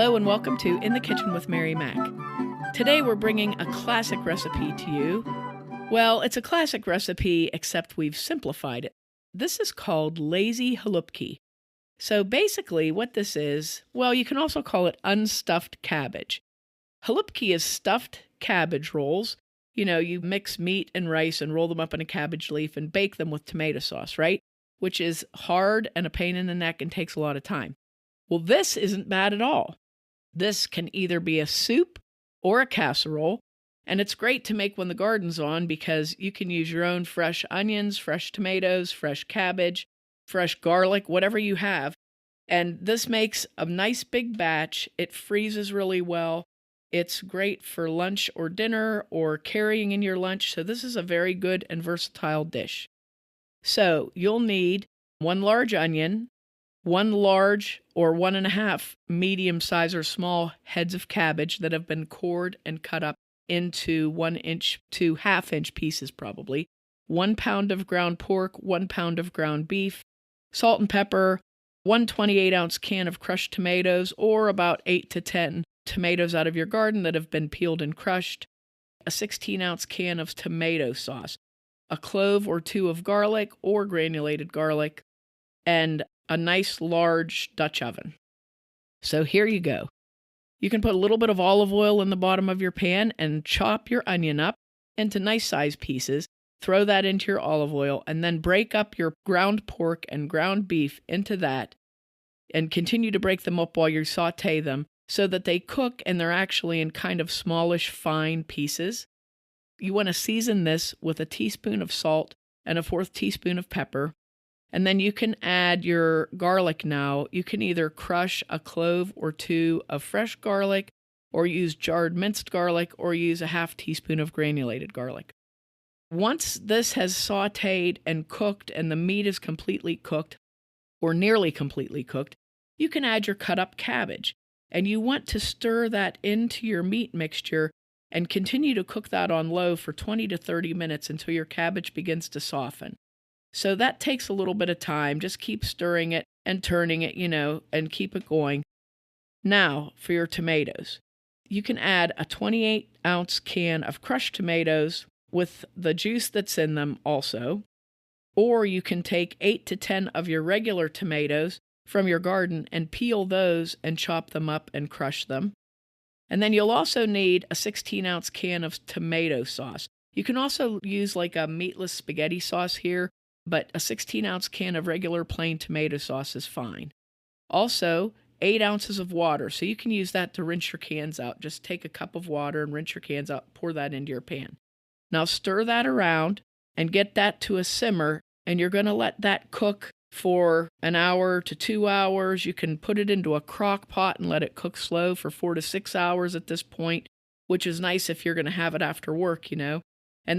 Hello and welcome to In the Kitchen with Mary Mac. Today we're bringing a classic recipe to you. Well, it's a classic recipe except we've simplified it. This is called lazy halupki. So basically what this is, well, you can also call it unstuffed cabbage. Halupki is stuffed cabbage rolls. You know, you mix meat and rice and roll them up in a cabbage leaf and bake them with tomato sauce, right? Which is hard and a pain in the neck and takes a lot of time. Well, this isn't bad at all. This can either be a soup or a casserole, and it's great to make when the garden's on because you can use your own fresh onions, fresh tomatoes, fresh cabbage, fresh garlic, whatever you have. And this makes a nice big batch. It freezes really well. It's great for lunch or dinner or carrying in your lunch. So this is a very good and versatile dish. So you'll need 1 large onion, 1 large or 1.5 medium size or small heads of cabbage that have been cored and cut up into 1 inch to 1/2 inch pieces probably, 1 pound of ground pork, 1 pound of ground beef, salt and pepper, 1 28-ounce can of crushed tomatoes, or about 8 to 10 tomatoes out of your garden that have been peeled and crushed, a 16-ounce can of tomato sauce, a clove or 2 of garlic or granulated garlic, and a nice large Dutch oven. So here you go. You can put a little bit of olive oil in the bottom of your pan and chop your onion up into nice size pieces. Throw that into your olive oil and then break up your ground pork and ground beef into that and continue to break them up while you saute them so that they cook and they're actually in kind of smallish, fine pieces. You want to season this with a teaspoon of salt and a 1/4 teaspoon of pepper. And then you can add your garlic now. You can either crush a clove or 2 of fresh garlic or use jarred minced garlic or use a 1/2 teaspoon of granulated garlic. Once this has sauteed and cooked and the meat is completely cooked or nearly completely cooked, you can add your cut up cabbage. And you want to stir that into your meat mixture and continue to cook that on low for 20 to 30 minutes until your cabbage begins to soften. So that takes a little bit of time. Just keep stirring it and turning it, and keep it going. Now, for your tomatoes. You can add a 28-ounce can of crushed tomatoes with the juice that's in them also. Or you can take 8 to 10 of your regular tomatoes from your garden and peel those and chop them up and crush them. And then you'll also need a 16-ounce can of tomato sauce. You can also use like a meatless spaghetti sauce here, but a 16-ounce can of regular plain tomato sauce is fine. Also, 8 ounces of water, so you can use that to rinse your cans out. Just take a cup of water and rinse your cans out, pour that into your pan. Now stir that around and get that to a simmer, and you're going to let that cook for 1 hour to 2 hours. You can put it into a crock pot and let it cook slow for 4 to 6 hours at this point, which is nice if you're going to have it after work, And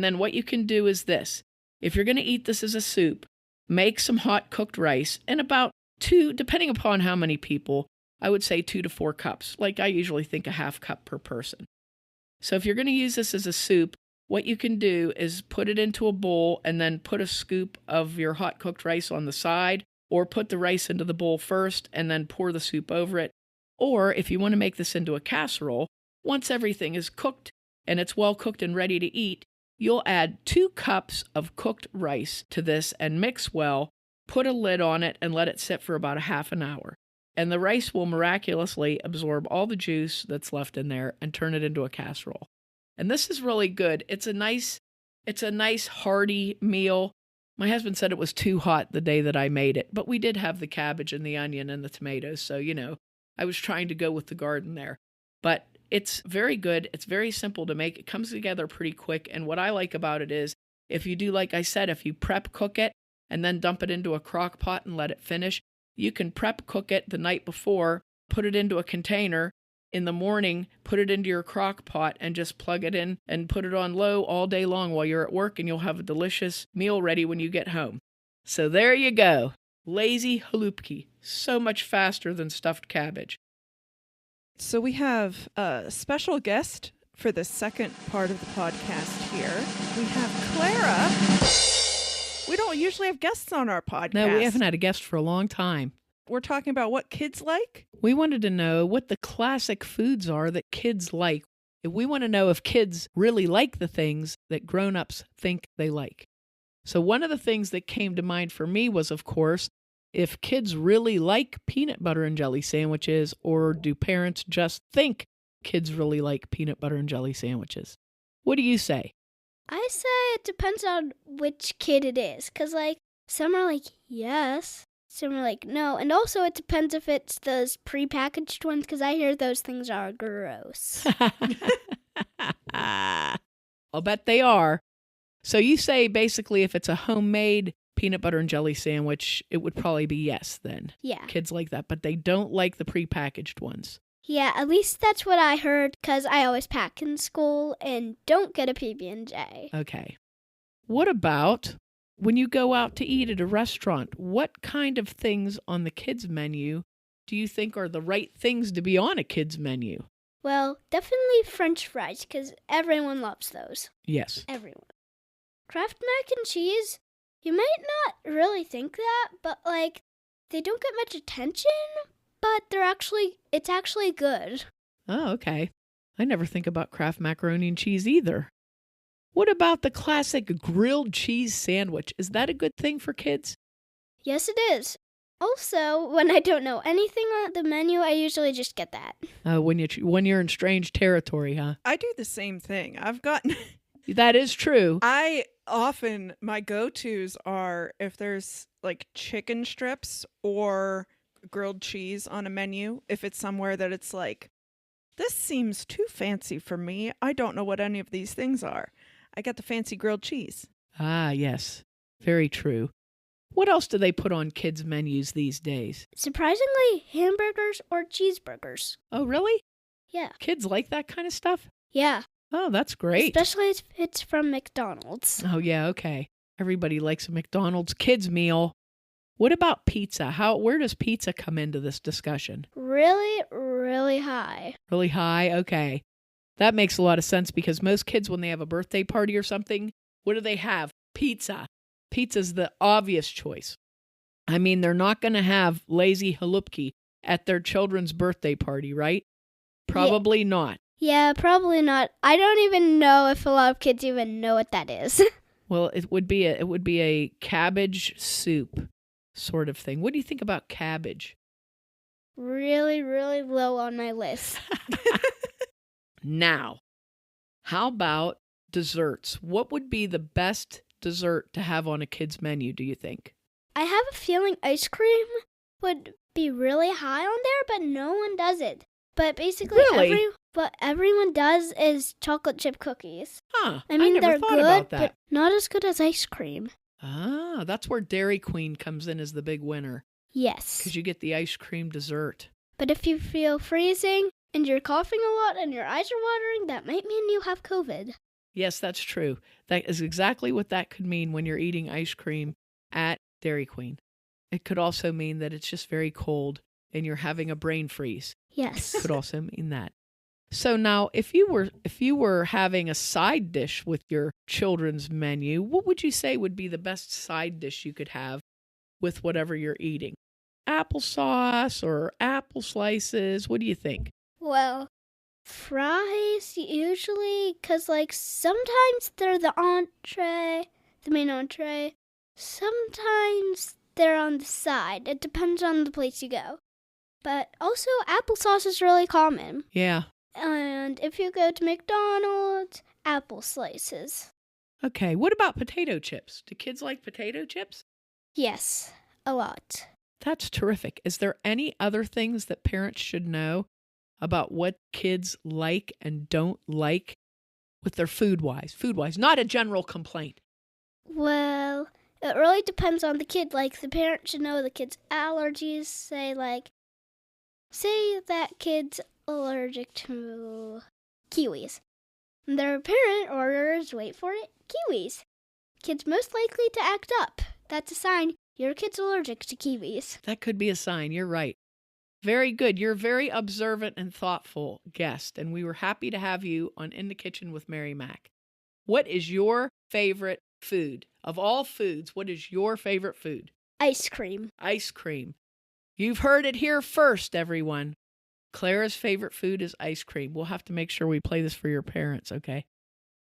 then what you can do is this. If you're going to eat this as a soup, make some hot cooked rice and about 2, depending upon how many people, I would say 2 to 4 cups. Like I usually think a 1/2 cup per person. So if you're going to use this as a soup, what you can do is put it into a bowl and then put a scoop of your hot cooked rice on the side, or put the rice into the bowl first and then pour the soup over it. Or if you want to make this into a casserole, once everything is cooked and it's well cooked and ready to eat, you'll add 2 cups of cooked rice to this and mix well, put a lid on it and let it sit for about 1/2 hour. And the rice will miraculously absorb all the juice that's left in there and turn it into a casserole. And this is really good. It's a nice hearty meal. My husband said it was too hot the day that I made it, but we did have the cabbage and the onion and the tomatoes. So, I was trying to go with the garden there. But it's very good. It's very simple to make. It comes together pretty quick. And what I like about it is if you do, like I said, if you prep cook it and then dump it into a crock pot and let it finish, you can prep cook it the night before, put it into a container. In the morning, put it into your crock pot and just plug it in and put it on low all day long while you're at work, and you'll have a delicious meal ready when you get home. So there you go. Lazy halupki. So much faster than stuffed cabbage. So we have a special guest for the second part of the podcast here. We have Clara. We don't usually have guests on our podcast. No, we haven't had a guest for a long time. We're talking about what kids like? We wanted to know what the classic foods are that kids like. We want to know if kids really like the things that grown-ups think they like. So one of the things that came to mind for me was, of course, if kids really like peanut butter and jelly sandwiches, or do parents just think kids really like peanut butter and jelly sandwiches? What do you say? I say it depends on which kid it is. Because, some are like, yes. Some are like, no. And also it depends if it's those prepackaged ones, because I hear those things are gross. I'll bet they are. So you say basically if it's a homemade peanut butter and jelly sandwich, it would probably be yes then. Yeah. Kids like that, but they don't like the prepackaged ones. Yeah, at least that's what I heard, because I always pack in school and don't get a PB&J. Okay. What about when you go out to eat at a restaurant? What kind of things on the kids' menu do you think are the right things to be on a kids' menu? Well, definitely French fries, because everyone loves those. Yes. Everyone. Kraft mac and cheese, you might not really think that, but they don't get much attention, but it's actually good. Oh, okay. I never think about Kraft macaroni and cheese either. What about the classic grilled cheese sandwich? Is that a good thing for kids? Yes, it is. Also, when I don't know anything on the menu, I usually just get that. When you're in strange territory, huh? I do the same thing. I've gotten... That is true. My go-tos are if there's chicken strips or grilled cheese on a menu. If it's somewhere that it's this seems too fancy for me. I don't know what any of these things are. I get the fancy grilled cheese. Ah, yes. Very true. What else do they put on kids' menus these days? Surprisingly, hamburgers or cheeseburgers. Oh, really? Yeah. Kids like that kind of stuff? Yeah. Oh, that's great. Especially if it's from McDonald's. Oh, yeah, okay. Everybody likes a McDonald's kids meal. What about pizza? Where does pizza come into this discussion? Really, really high. Really high? Okay. That makes a lot of sense because most kids, when they have a birthday party or something, what do they have? Pizza. Pizza's the obvious choice. I mean, they're not going to have lazy halupki at their children's birthday party, right? Probably not. Yeah, probably not. I don't even know if a lot of kids even know what that is. Well, it would be a cabbage soup sort of thing. What do you think about cabbage? Really, really low on my list. Now, how about desserts? What would be the best dessert to have on a kid's menu, do you think? I have a feeling ice cream would be really high on there, but no one does it. But basically, Really? what everyone does is chocolate chip cookies. Huh. I mean, never they're thought good, about that. but not as good as ice cream. Ah, that's where Dairy Queen comes in as the big winner. Yes. Because you get the ice cream dessert. But if you feel freezing and you're coughing a lot and your eyes are watering, that might mean you have COVID. Yes, that's true. That is exactly what that could mean when you're eating ice cream at Dairy Queen. It could also mean that it's just very cold and you're having a brain freeze. Yes. Could also mean that. So now, if you were having a side dish with your children's menu, what would you say would be the best side dish you could have with whatever you're eating? Applesauce or apple slices? What do you think? Well, fries usually, because sometimes they're the main entree. Sometimes they're on the side. It depends on the place you go. But also, applesauce is really common. Yeah. And if you go to McDonald's, apple slices. Okay, what about potato chips? Do kids like potato chips? Yes, a lot. That's terrific. Is there any other things that parents should know about what kids like and don't like with their food-wise? Food-wise, not a general complaint. Well, it really depends on the kid. The parent should know the kid's allergies. Say that kid's allergic to kiwis. Their parent orders, wait for it, kiwis. Kid's most likely to act up. That's a sign your kid's allergic to kiwis. That could be a sign. You're right. Very good. You're a very observant and thoughtful guest, and we were happy to have you on In the Kitchen with Mary Mac. What is your favorite food? Of all foods, what is your favorite food? Ice cream. Ice cream. You've heard it here first, everyone. Clara's favorite food is ice cream. We'll have to make sure we play this for your parents, okay?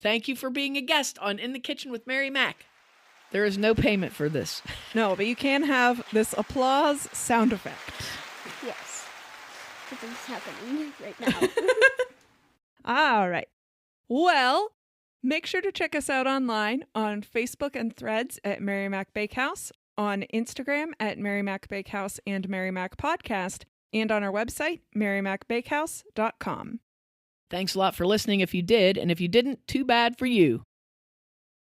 Thank you for being a guest on In the Kitchen with Mary Mac. There is no payment for this. No, but you can have this applause sound effect. Yes. This is happening right now. All right. Well, make sure to check us out online on Facebook and Threads at Mary Mac Bakehouse, on Instagram at Mary Mac Bakehouse and Mary Mac Podcast, and on our website, marymacbakehouse.com. Thanks a lot for listening if you did, and if you didn't, too bad for you.